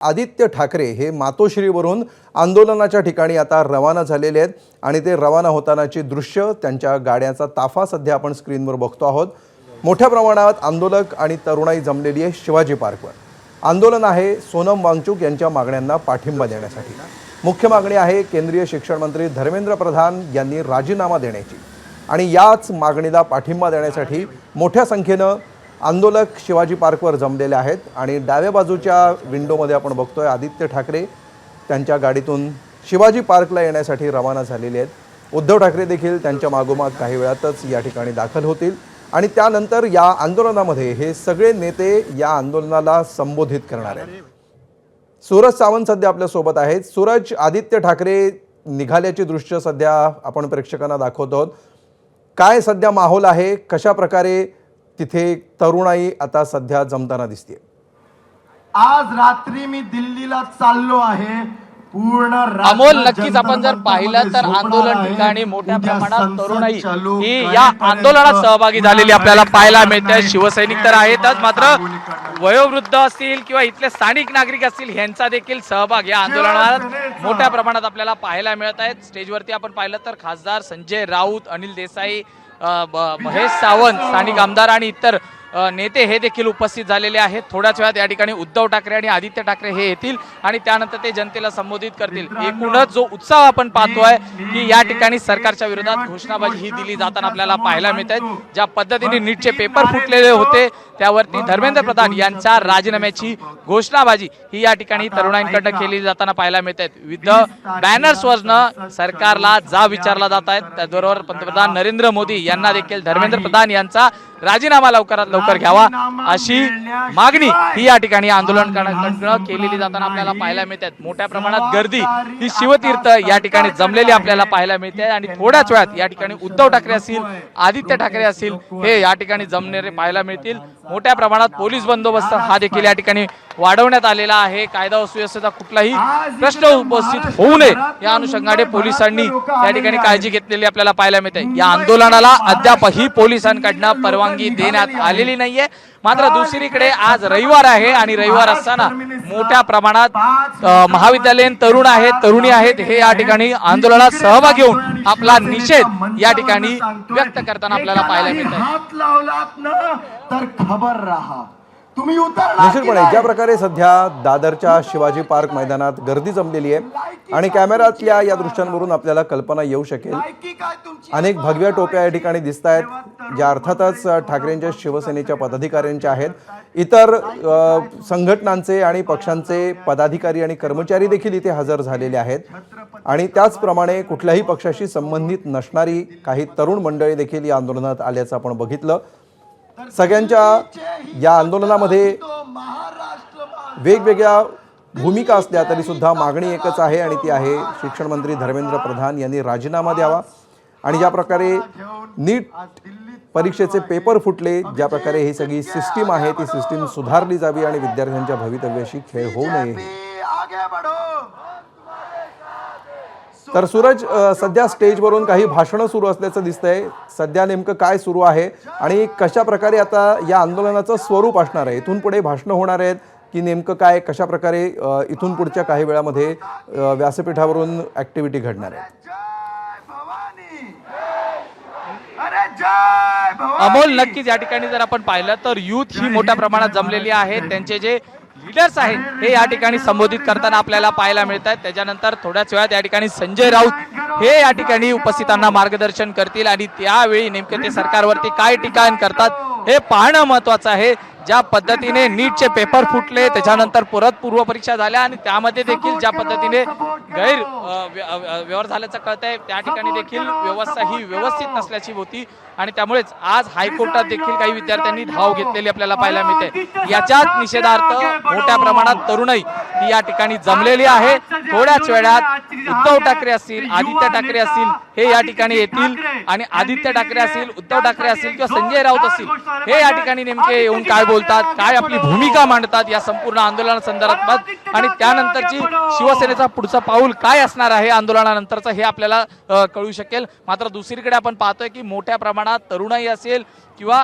आदित्य ठाकरे हे मातोश्रीवरून आंदोलनाच्या ठिकाणी आता रवाना झालेले आहेत आणि ते रवाना होतानाची दृश्य त्यांच्या गाड्याचा ताफा सध्या आपण स्क्रीनवर बघतो आहोत। मोठ्या प्रमाणात आंदोलक आणि तरुणाई जमलेली आहे शिवाजी पार्कवर। आंदोलन आहे सोनम वांगचुक यांच्या मागण्यांना पाठिंबा देण्यासाठी। मुख्य मागणी आहे केंद्रीय शिक्षण मंत्री धर्मेंद्र प्रधान यांनी राजीनामा देण्याची आणि याच मागणीला पाठिंबा देण्यासाठी मोठ्या संख्येने आंदोलक शिवाजी पार्कवर जमलेले आहेत आणि डाव्या बाजूच्या विंडोमध्ये आपण बघतोय आदित्य ठाकरे त्यांच्या गाडीतून शिवाजी पार्कला येण्यासाठी रवाना झालेले आहेत। उद्धव ठाकरे देखील त्यांच्या मागोमाग काही वेळातच या ठिकाणी दाखल होतील आणि त्यानंतर या आंदोलनामध्ये हे सगळे नेते या आंदोलनाला संबोधित करणार आहेत। सूरज सावंत सध्या आपल्या सोबत आहेत। सूरज, आदित्य ठाकरे निघाल्याची दृश्य सध्या आपण प्रेक्षकांना दाखवत आहोत। काय सध्या माहोल आहे, कशा प्रकारे तिथे तरुणाई आता सध्या जमताना दिसते? आज रात्री मी दिल्लीला चाललो आहे। पूर्ण अमोल, नक्कीच आपण जर पाहिलं तर आंदोलन ठिकाणी मोठ्या प्रमाणात तरुणाई ही या आंदोलनात सहभागी झालेली आपल्याला पाहायला मिळते। शिवसैनिक तर आहेतच, मात्र वयोवृद्ध असतील किंवा इथले स्थानिक नागरिक असतील यांचा देखील सहभाग या आंदोलनात मोठ्या प्रमाणात आपल्याला पाहायला मिळत आहे। स्टेजवरती आपण पाहिलं तर खासदार संजय राऊत, अनिल देसाई, महेश सावंत, स्थानिक आमदार आणि इतर नेते हे देखील उपस्थित झालेले आहेत। थोड्याच वेळात या ठिकाणी उद्धव ठाकरे आणि आदित्य ठाकरे हे येतील आणि त्यानंतर ते जनतेला संबोधित करतील। एकूणच जो उत्साह आपण पाहतोय की या ठिकाणी सरकारच्या विरोधात घोषणाबाजी ही दिली जाताना आपल्याला पाहायला मिळत आहे। ज्या पद्धतीने नीटचे पेपर फुटलेले होते त्यावरती धर्मेंद्र प्रधान यांच्या राजीनाम्याची घोषणाबाजी ही या ठिकाणी तरुणांकडून केली जाताना पाहायला मिळत आहे। विविध बॅनर्सवरनं सरकारला जाब विचारला जात आहे। त्याचबरोबर पंतप्रधान नरेंद्र मोदी यांना देखील धर्मेंद्र प्रधान यांचा राजीनामा लवकरात लवकर घ्यावा अशी मागणी ही या ठिकाणी आंदोलनकारांकडून केलेली जाताना आपल्याला पाहायला मिळते। मोठ्या प्रमाणात गर्दी ही शिवतीर्थ या ठिकाणी जमलेली आपल्याला पाहायला मिळते आणि थोड्याच वेळात या ठिकाणी उद्धव ठाकरे असतील, आदित्य ठाकरे असतील हे या ठिकाणी जमणारे पाहायला मिळतील। मोठ्या प्रमाणात पोलीस बंदोबस्त हा देखील या ठिकाणी वाढवण्यात आलेला आहे। कायदा व सुव्यवस्थेचा कुठलाही प्रश्न उपस्थित होऊ नये या अनुषंगाने पोलिसांनी या ठिकाणी काळजी घेतलेली आपल्याला पाहायला मिळते। या आंदोलनाला अद्यापही पोलिसांकडून परवानगी देण्यात आलेली नाहीये। मात्र दुसरीकडे आज रविवार आहे आणि रविवार असताना मोठ्या प्रमाणात महाविद्यालयीन तरुण आहेत, तरुणी आहेत हे या ठिकाणी आंदोलनात सहभागी होऊन आपला निषेध या ठिकाणी व्यक्त करताना आपल्याला पाहायला मिळत आहे। निश्चितपणे ज्या प्रकारे सध्या दादरच्या शिवाजी पार्क मैदानात गर्दी जमलेली आहे आणि कॅमेऱ्यातल्या या दृश्यांवरून आपल्याला कल्पना येऊ शकेल। अनेक भगव्या टोप्या या ठिकाणी दिसत आहेत, ज्या अर्थातच ठाकरेंच्या शिवसेनेच्या पदाधिकाऱ्यांच्या आहेत। इतर संघटनांचे आणि पक्षांचे पदाधिकारी आणि कर्मचारी देखील इथे हजर झालेले आहेत आणि त्याचप्रमाणे कुठल्याही पक्षाशी संबंधित नसणारी काही तरुण मंडळी देखील या आंदोलनात आल्याचं आपण बघितलं। सगळ्यांच्या या आंदोलनामध्ये वेगवेगळ्या भूमिका असल्या तरी सुद्धा मागणी एकच आहे आणि ती आहे शिक्षण मंत्री धर्मेंद्र प्रधान यांनी राजीनामा द्यावा आणि ज्या प्रकारे नीट परीक्षेचे पेपर फुटले, ज्या प्रकारे ही सगळी सिस्टीम आहे ती सिस्टीम सुधारली जावी आणि विद्यार्थ्यांच्या भवितव्याशी खेळ होऊ नये। तर सूरज, सध्या स्टेजवरून काही भाषणं सुरू असल्याचं दिसतंय। सध्या नेमकं काय सुरू आहे आणि कशा प्रकारे आता या आंदोलनाचं स्वरूप असणार आहे? इथून पुढे भाषणं होणार आहेत की नेमकं काय, कशा प्रकारे इथून पुढच्या काही वेळामध्ये व्यासपीठावरून ऍक्टिव्हिटी घडणार आहे? अमोल, नक्कीच या ठिकाणी जर आपण पाहिलं तर युथ ही मोठ्या प्रमाणात जमलेली आहे। त्यांचे जे लीडर्स आहेत हे या ठिकाणी संबोधित करताना आपल्याला पाहायला मिळत आहेत। त्याच्यानंतर थोड्याच वेळात या ठिकाणी संजय राऊत हे या ठिकाणी उपस्थितांना मार्गदर्शन करतील आणि त्यावेळी नेमके ते सरकारवरती काय टीका करतात हे पाहणं महत्वाचं आहे। ज्या पद्धतीने नीटचे पेपर फुटले, त्याच्यानंतर परत पूर्व परीक्षा झाल्या आणि त्यामध्ये देखील ज्या पद्धतीने व्यवहार झाल्याचं कळतंय, त्या ठिकाणी देखील व्यवस्था ही व्यवस्थित नसल्याची होती आणि त्यामुळेच आज हायकोर्टात देखील काही विद्यार्थ्यांनी धाव घेतलेली आपल्याला पाहायला मिळते। याच्याच निषेधार्थ मोठ्या प्रमाणात तरुणाई ही या ठिकाणी जमलेली आहे। थोड्याच वेळात उद्धव ठाकरे असतील, आदित्य ठाकरे असतील हे या ठिकाणी येतील आणि आदित्य ठाकरे असतील, उद्धव ठाकरे असतील किंवा संजय राऊत असतील हे या ठिकाणी नेमके येऊन काय बोलतात, काय आपली भूमिका मांडतात या संपूर्ण आंदोलनासंदर्भात आणि त्यानंतरची शिवसेनेचा पुढचा पाऊल काय असणार आहे आंदोलनानंतरचं हे आपल्याला कळू शकेल। मात्र दुसरीकडे आपण पाहतोय की मोठ्या प्रमाणात तरुणाई असेल किंवा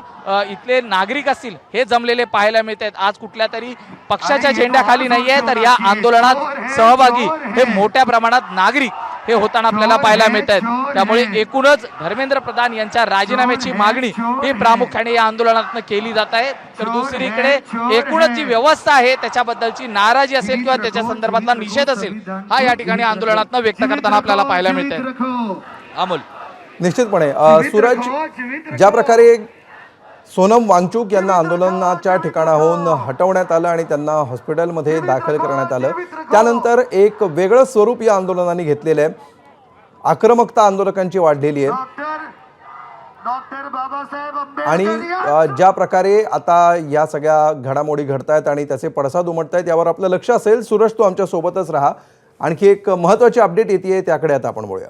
इथले नागरिक असतील हे जमलेले पाहायला मिळत आहेत। आज कुठल्या तरी पक्षाच्या झेंड्याखाली नाहीये, तर या आंदोलनात सहभागी हे मोठ्या प्रमाणात नागरिक हे होताना आपल्याला पाहायला मिळत आहेत। त्यामुळे एकूणच धर्मेंद्र प्रधान यांच्या राजीनाम्याची मागणी ही प्रामुख्याने या आंदोलनातून केली जात आहे। तर दुसरीकडे एकूणच जी व्यवस्था आहे त्याच्याबद्दलची नाराजी असेल किंवा त्याच्या संदर्भातला निषेध असेल हा या ठिकाणी आंदोलनातून व्यक्त करताना आपल्याला पाहायला मिळत आहे। अमोल, निश्चितपणे सूरज, ज्या प्रकारे सोनम वांगचूक यांना आंदोलनाच्या ठिकाणाहून हटवण्यात आलं आणि त्यांना हॉस्पिटलमध्ये दाखल करण्यात आलं, त्यानंतर एक वेगळं स्वरूप या आंदोलनाने घेतलेलं आहे। आक्रमकता आंदोलकांची वाढलेली आहे आणि ज्या प्रकारे आता या सगळ्या घडामोडी घडतायत आणि त्याचे पडसाद उमटतायत यावर आपलं लक्ष असेल। सूरज, तू आमच्या सोबतच राहा। आणखी एक महत्त्वाची अपडेट येते, त्याकडे आता आपण बोलूया।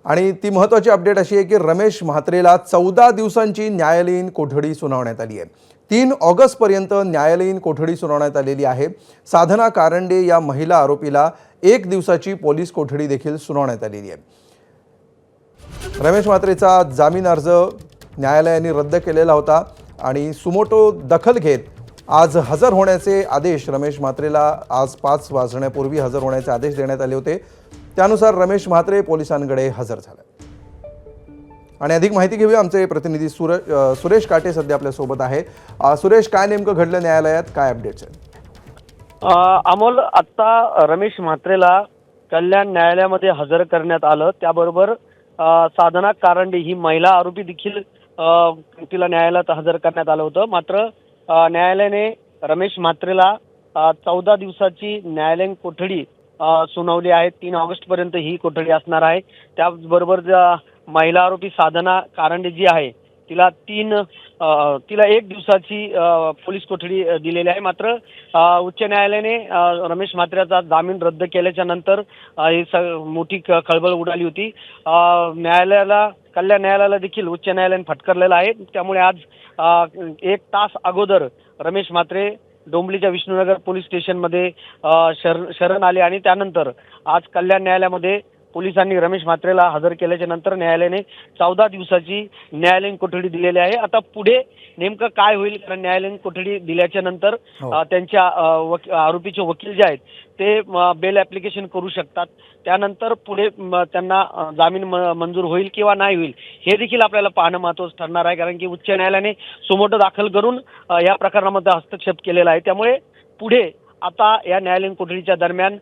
आणि ती महत्त्वाची अपडेट अशी आहे की रमेश म्हात्रेला 14 दिवसांची न्यायालयीन कोठडी सुनावण्यात आली आहे। 3 ऑगस्टपर्यंत न्यायालयीन कोठडी सुनावण्यात आलेली आहे। साधना कारंडे या महिला आरोपीला 1 दिवसाची पोलीस कोठडी देखील सुनावण्यात आलेली आहे। रमेश म्हात्रेचा जामीन अर्ज न्यायालयाने रद्द केलेला होता आणि सुमोटो दखल घेत आज हजर होण्याचे आदेश रमेश म्हात्रेला आज 5 वाजण्यापूर्वी हजर होण्याचे आदेश देण्यात आले होते। त्यानुसार रमेश म्हात्रे पोलिसांकडे हजर झाले आणि अधिक माहिती घेऊया। आमचे प्रतिनिधी सुरेश काटे सध्या आपल्या सोबत आहे। सुरेश, काय नेमकं घडलं न्यायालयात, काय अपडेट्स आहेत? अमोल, आता रमेश म्हात्रेला कल्याण न्यायालयामध्ये हजर करण्यात आलं। त्याबरोबर साधना कारंडे ही महिला आरोपी देखील तिला न्यायालयात हजर करण्यात आलं होतं। मात्र न्यायालयाने रमेश म्हात्रेला 14 दिवसाची न्यायालयीन कोठडी सुनावली आहे। 3 ऑगस्ट पर्यंत ही कोठडी असणार आहे। त्याचबरोबर महिला आरोपी साधना कारंडे जी आहे तिला 1 दिवसाची पोलीस कोठडी दिलेली आहे। मात्र उच्च न्यायालयाने रमेश म्हात्रेचा जामीन रद्द केल्याच्या नंतर ही मोठी खळबळ उडाली होती। कल्याण न्यायालयाला देखील उच्च न्यायालयाने फटकारलेलं आहे। त्यामुळे आज 1 तास अगोदर रमेश म्हात्रे डोंबलीच्या विष्णुनगर पोलीस स्टेशनमध्ये शरण आले आणि त्यानंतर आज कल्याण न्यायालयामध्ये पोलिसांनी रमेश म्हात्रेला हजर केल्याच्या नंतर न्यायालयाने 14 दिवसाची न्यायालयीन कोठडी दिलेली आहे। आता पुढे नेमकं काय होईल, कारण न्यायालयीन कोठडी दिल्याच्या नंतर त्यांच्या आरोपीचे वकील जे आहेत ते बेल ऍप्लिकेशन करू शकतात। त्यानंतर पुढे त्यांना जामीन मंजूर होईल किंवा नाही होईल हे देखील आपल्याला पाहणं महत्त्वाचं ठरणार आहे, कारण की उच्च न्यायालयाने सुमोटो दाखल करून या प्रकरणामध्ये हस्तक्षेप केलेला आहे। त्यामुळे पुढे आता या न्यायालयीन कोठडीच्या दरम्यान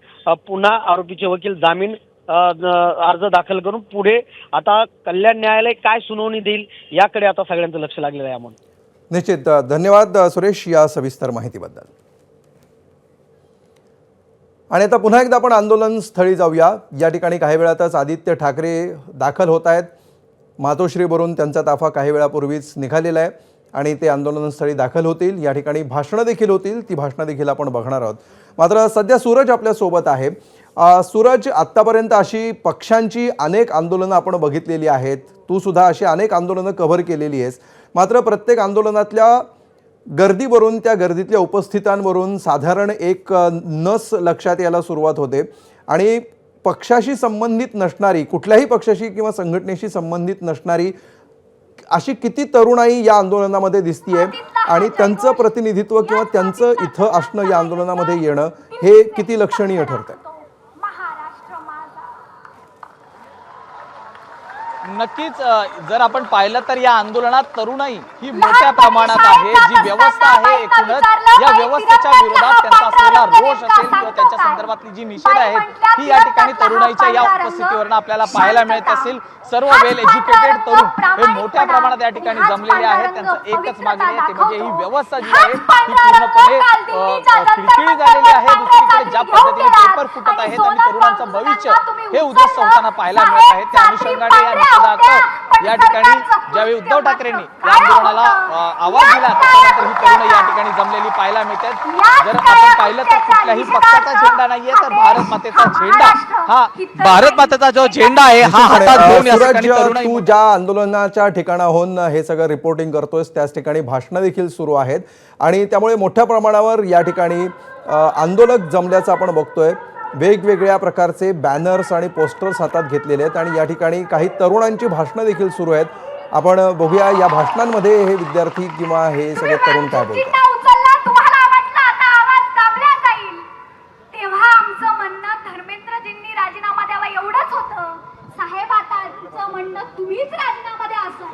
पुन्हा आरोपीचे वकील जामीन अर्ज दाखल करून पुढे आता कल्याण न्यायालय काय सुनावणी देईल याकडे आता सगळ्यांचं लक्ष लागलेलं आहे। म्हणून निश्चित धन्यवाद सुरेश या सविस्तर माहितीबद्दल। आणि आता पुन्हा एकदा आपण आंदोलन स्थळी जाऊया। या ठिकाणी काही वेळातच आदित्य ठाकरे दाखल होत आहेत। मातोश्रीवरून त्यांचा ताफा काही वेळापूर्वीच निघालेला आहे आणि ते आंदोलनस्थळी दाखल होतील। या ठिकाणी भाषणं देखील होतील, ती भाषणं देखील आपण बघणार आहोत। मात्र सध्या सूरज आपल्या सोबत आहे। सूरज, आत्तापर्यंत अशी पक्षांची अनेक आंदोलनं आपण बघितलेली आहेत, तू सुद्धा अशी अनेक आंदोलनं कव्हर केलेली आहेस। मात्र प्रत्येक आंदोलनातल्या गर्दीवरून, त्या गर्दीतल्या उपस्थितांवरून साधारण एक नस लक्षात यायला सुरुवात होते आणि पक्षाशी संबंधित नसणारी, कुठल्याही पक्षाशी किंवा संघटनेशी संबंधित नसणारी अशी किती तरुणाई या आंदोलनामध्ये दिसतीये आणि त्यांचं प्रतिनिधित्व किंवा त्यांचं इथं असणं, या आंदोलनामध्ये येणं हे किती लक्षणीय ठरतंय? नक्कीच जर आपण पाहिलं तर या आंदोलनात तरुणाई ही मोठ्या प्रमाणात आहे। जी व्यवस्था आहे एकूणच या व्यवस्थेच्या विरोधात त्यांचा असलेला रोष असेल किंवा त्यांच्या संदर्भातली जी निषेध आहेत ही या ठिकाणी तरुणाईच्या या उपस्थितीवरून आपल्याला पाहायला मिळत असेल। सर्व वेल एज्युकेटेड तरुण हे मोठ्या प्रमाणात या ठिकाणी जमलेले आहेत। त्यांचं एकच मागणी आहे ते म्हणजे ही व्यवस्था जी आहे ही पूर्णपणे खिळखिळी झालेली आहे। दुसरीकडे ज्या पद्धतीने पेपर फुटत आहेत आणि तरुणांचं भविष्य हे उद्ध्वस्त होताना पाहायला मिळत आहे, त्या अनुषंगाने या असं या ठिकाणी ज्यावेळी उद्धव ठाकरेंनी या आंदोलनाला आवाज दिला त्यानंतर ही तरुण या ठिकाणी जमलेली पाहायला मिळतात. जर आपण पाहिलं तर कुठल्याही पक्षाचा झेंडा नाहीये, तर भारत मातेचा झेंडा हा भारत मातेचा जो झेंडा आहे हा हातात घेऊन या ठिकाणी सूरज, तरुणाई तू ज्या आंदोलनाच्या ठिकाणाहून हे सगळं रिपोर्टिंग करतोयस त्याच ठिकाणी भाषणं देखील सुरू आहेत आणि त्यामुळे मोठ्या प्रमाणावर या ठिकाणी आंदोलक जमल्याचं आपण बघतोय. वेगवेगळ्या प्रकारचे बॅनर्स आणि पोस्टर्स हातात घेतलेले आहेत आणि या ठिकाणी काही तरुणांची भाषणं देखील सुरू आहेत. आपण बघूया या भाषणांमध्ये हे विद्यार्थी किंवा हे सगळे तरुण काय बोलतात. तुम्हाला वाटलं आता आवाज दाबला जाईल, तेव्हा आमचं म्हणणं धर्मेंद्रजींनी राजीनामा द्यावा एवढंच होतं. साहेब आता आमचं म्हणणं तुम्हीच राजीनामा द्या असं.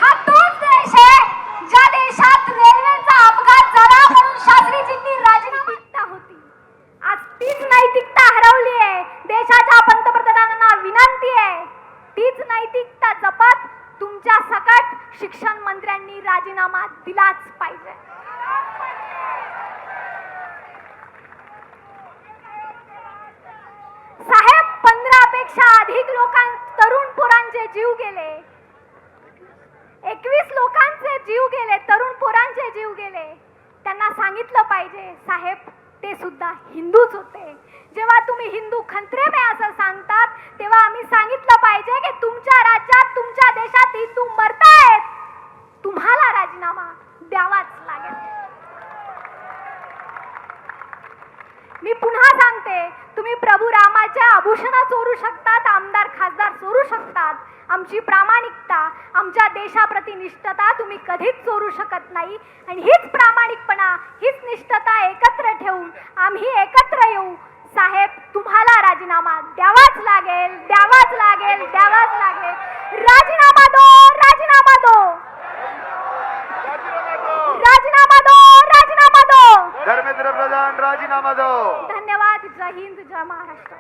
हा तोच देश आहे ज्या देशात रेल्वेचा अपघात झाला म्हणून शास्त्रीजींनी राजीनामा होती. आज तीच नैतिकता हरवली आहे. देशाच्या पंतप्रधानांना विनंती आहे, तीच नैतिकता जपत तुमच्या सकट शिक्षण मंत्र्यांनी राजीनामा दिलाच पाहिजे. साहेब 15 पेक्षा अधिक तरुण पोरांचे जीव गेले, 21 लोकांचे जीव गेले, तरुण पोरांचे जीव गेले. त्यांना सांगितलं पाहिजे साहेब ते सुद्धा हिंदूच होते. जेव्हा तुम्ही हिंदू खंत्रे में असं सांगतात तेव्हा आम्ही सांगितलं पाहिजे की तुमच्या राज्यात तुमच्या देशात हिंदू मरतायत, तुम्हाला राजीनामा द्यावाच लागेल. मी पुन्हा सांगते, तुम्ही प्रभू रामाच्या आभूषणा चोरू शकतात, आमदार खासदार चोरू शकतात. आमची प्रामाणिकता, आमच्या देशाप्रती निष्ठता तुम्ही कधीच चोरू शकत नाही. आणि हीच प्रामाणिकपणा, हीच निष्ठता एकत्र ठेवून आम्ही एकत्र येऊ. साहेब तुम्हाला राजीनामा द्यावाच लागेल, द्यावाच लागेल, द्यावाच लागेल. राजीनामा दो, राजीनामा दो, राजीनामा दो, राजीनामा दो. धर्मेंद्र प्रधान राजीनामा दो. धन्यवाद. जय हिंद, जय महाराष्ट्र.